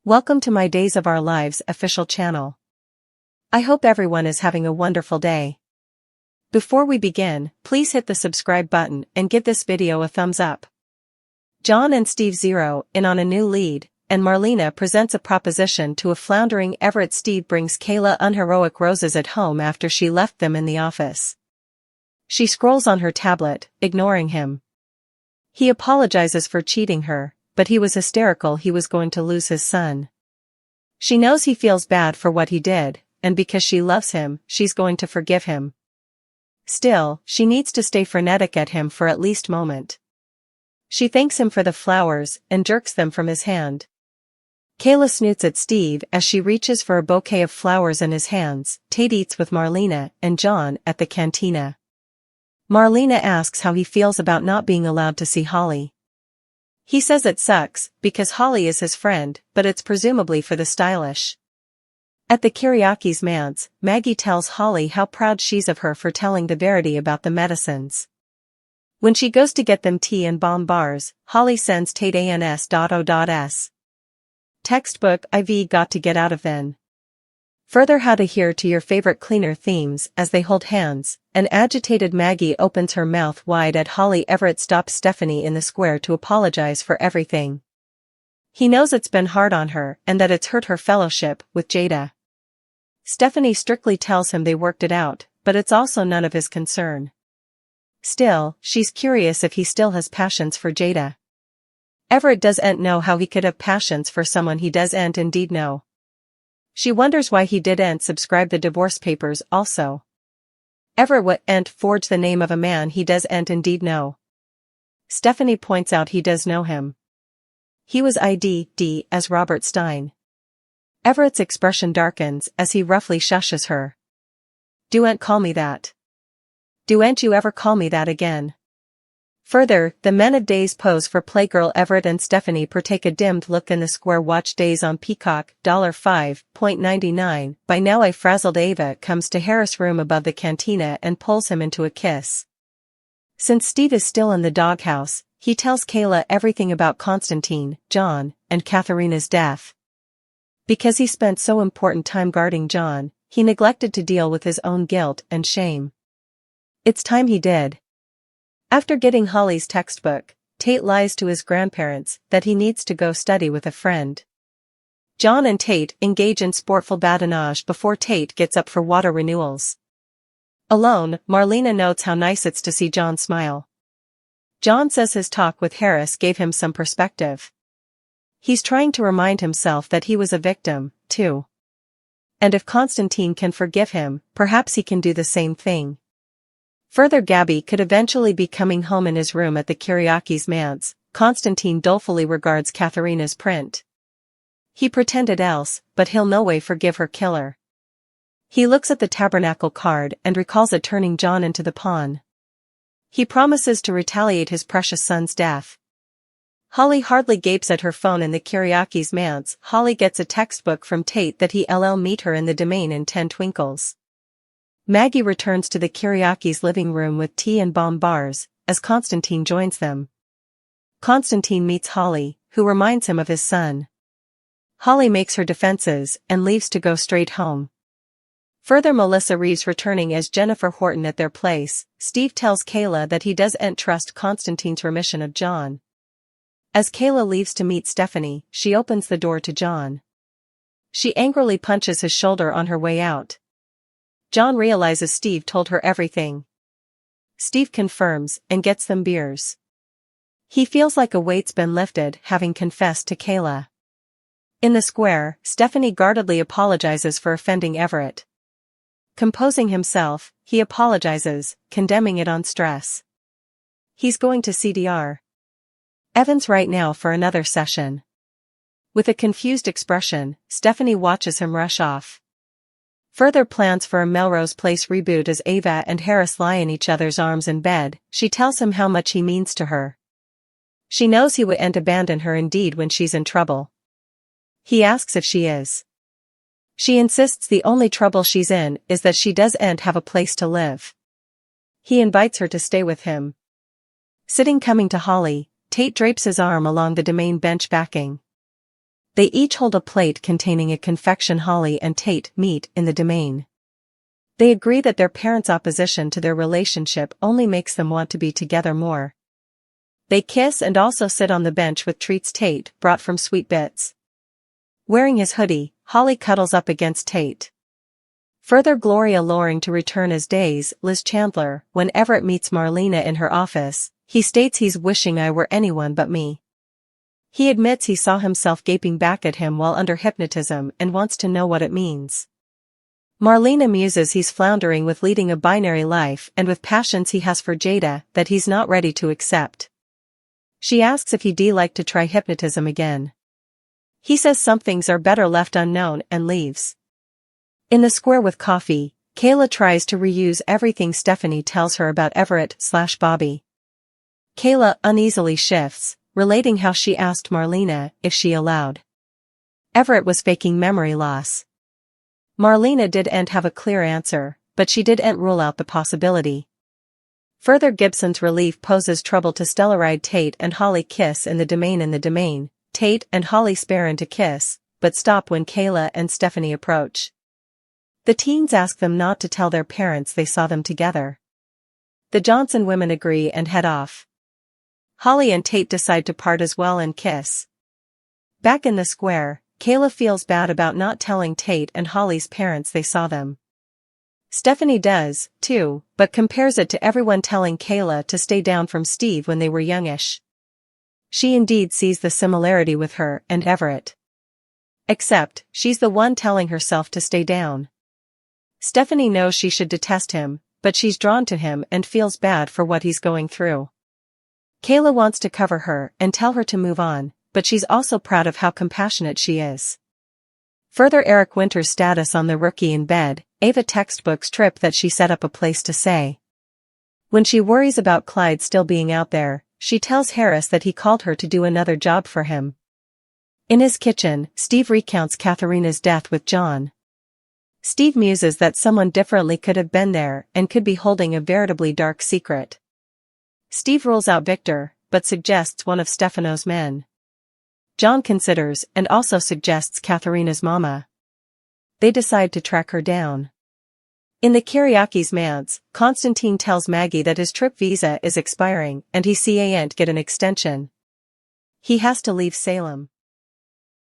Welcome to my Days of Our Lives official channel. I hope everyone is having a wonderful day. Before we begin, please hit the subscribe button and give this video a thumbs up. John and Steve zero in on a new lead, and Marlena presents a proposition to a floundering Everett. Steve brings Kayla unheroic roses at home after she left them in the office. She scrolls on her tablet, ignoring him. He apologizes for cheating her, but he was hysterical. He was going to lose his son. She knows he feels bad for what he did, and because she loves him, she's going to forgive him. Still, she needs to stay frenetic at him for at least a moment. She thanks him for the flowers and jerks them from his hand. Kayla snoots at Steve as she reaches for a bouquet of flowers in his hands. Tate eats with Marlena and John at the cantina. Marlena asks how he feels about not being allowed to see Holly. He says it sucks, because Holly is his friend, but it's presumably for the stylish. At the karaoke's manse, Maggie tells Holly how proud she's of her for telling the verity about the medicines. When she goes to get them tea and bomb bars, Holly sends Tate ans.o.s. Textbook IV got to get out of then. Further how to hear to your favorite cleaner themes as they hold hands. An agitated Maggie opens her mouth wide at Holly. Everett stops Stephanie in the square to apologize for everything. He knows it's been hard on her and that it's hurt her fellowship with Jada. Stephanie strictly tells him they worked it out, but it's also none of his concern. Still, she's curious if he still has passions for Jada. Everett doesn't know how he could have passions for someone he doesn't indeed know. She wonders why he didn't subscribe the divorce papers also. Everett wouldn't forge the name of a man he doesn't indeed know. Stephanie points out he does know him. He was ID'd as Robert Stein. Everett's expression darkens as he roughly shushes her. "Don't call me that. Don't you ever call me that again." Further, the men of Days pose for Playgirl. Everett and Stephanie partake a dimmed look in the square. Watch Days on Peacock, $5.99. By now a frazzled Ava comes to Harris' room above the cantina and pulls him into a kiss. Since Steve is still in the doghouse, he tells Kayla everything about Constantine, John, and Katharina's death. Because he spent so important time guarding John, he neglected to deal with his own guilt and shame. It's time he did. After getting Holly's textbook, Tate lies to his grandparents that he needs to go study with a friend. John and Tate engage in sportful badinage before Tate gets up for water renewals. Alone, Marlena notes how nice it's to see John smile. John says his talk with Harris gave him some perspective. He's trying to remind himself that he was a victim, too. And if Constantine can forgive him, perhaps he can do the same thing. Further, Gabby could eventually be coming home. In his room at the karaoke's manse, Constantine dolefully regards Katharina's print. He pretended else, but he'll no way forgive her killer. He looks at the tabernacle card and recalls it turning John into the pawn. He promises to retaliate his precious son's death. Holly hardly gapes at her phone in the karaoke's manse. Holly gets a textbook from Tate that he'll meet her in the domain in 10 twinkles. Maggie returns to the karaoke's living room with tea and bomb bars, as Constantine joins them. Constantine meets Holly, who reminds him of his son. Holly makes her defenses and leaves to go straight home. Further, Melissa Reeves returning as Jennifer Horton at their place. Steve tells Kayla that he doesn't trust Constantine's remission of John. As Kayla leaves to meet Stephanie, she opens the door to John. She angrily punches his shoulder on her way out. John realizes Steve told her everything. Steve confirms and gets them beers. He feels like a weight's been lifted having confessed to Kayla. In the square, Stephanie guardedly apologizes for offending Everett. Composing himself, he apologizes, condemning it on stress. He's going to CDR. Evans right now for another session. With a confused expression, Stephanie watches him rush off. Further plans for a Melrose Place reboot as Ava and Harris lie in each other's arms in bed. She tells him how much he means to her. She knows he wouldn't abandon her indeed when she's in trouble. He asks if she is. She insists the only trouble she's in is that she doesn't have a place to live. He invites her to stay with him. Sitting coming to Holly, Tate drapes his arm along the domain bench backing. They each hold a plate containing a confection Holly and Tate meet in the domain. They agree that their parents' opposition to their relationship only makes them want to be together more. They kiss and also sit on the bench with treats Tate brought from Sweet Bits. Wearing his hoodie, Holly cuddles up against Tate. Further Gloria luring to return as Days, Liz Chandler, when Everett meets Marlena in her office, he states he's wishing I were anyone but me. He admits he saw himself gaping back at him while under hypnotism and wants to know what it means. Marlena muses he's floundering with leading a binary life and with passions he has for Jada that he's not ready to accept. She asks if he'd like to try hypnotism again. He says some things are better left unknown and leaves. In the square with coffee, Kayla tries to reuse everything Stephanie tells her about Everett/Bobby. Kayla uneasily shifts, relating how she asked Marlena if she allowed. Everett was faking memory loss. Marlena didn't have a clear answer, but she didn't rule out the possibility. Further Gibson's relief poses trouble to Stellaride. Tate and Holly kiss in the domain. Tate and Holly spare into kiss, but stop when Kayla and Stephanie approach. The teens ask them not to tell their parents they saw them together. The Johnson women agree and head off. Holly and Tate decide to part as well and kiss. Back in the square, Kayla feels bad about not telling Tate and Holly's parents they saw them. Stephanie does, too, but compares it to everyone telling Kayla to stay down from Steve when they were youngish. She indeed sees the similarity with her and Everett. Except, she's the one telling herself to stay down. Stephanie knows she should detest him, but she's drawn to him and feels bad for what he's going through. Kayla wants to cover her and tell her to move on, but she's also proud of how compassionate she is. Further Eric Winter's status on the Rookie in bed, Ava textbooks trip that she set up a place to say. When she worries about Clyde still being out there, she tells Harris that he called her to do another job for him. In his kitchen, Steve recounts Katharina's death with John. Steve muses that someone differently could have been there and could be holding a veritably dark secret. Steve rules out Victor, but suggests one of Stefano's men. John considers and also suggests Katharina's mama. They decide to track her down. In the Kiriakis' manse, Constantine tells Maggie that his trip visa is expiring and he can't get an extension. He has to leave Salem.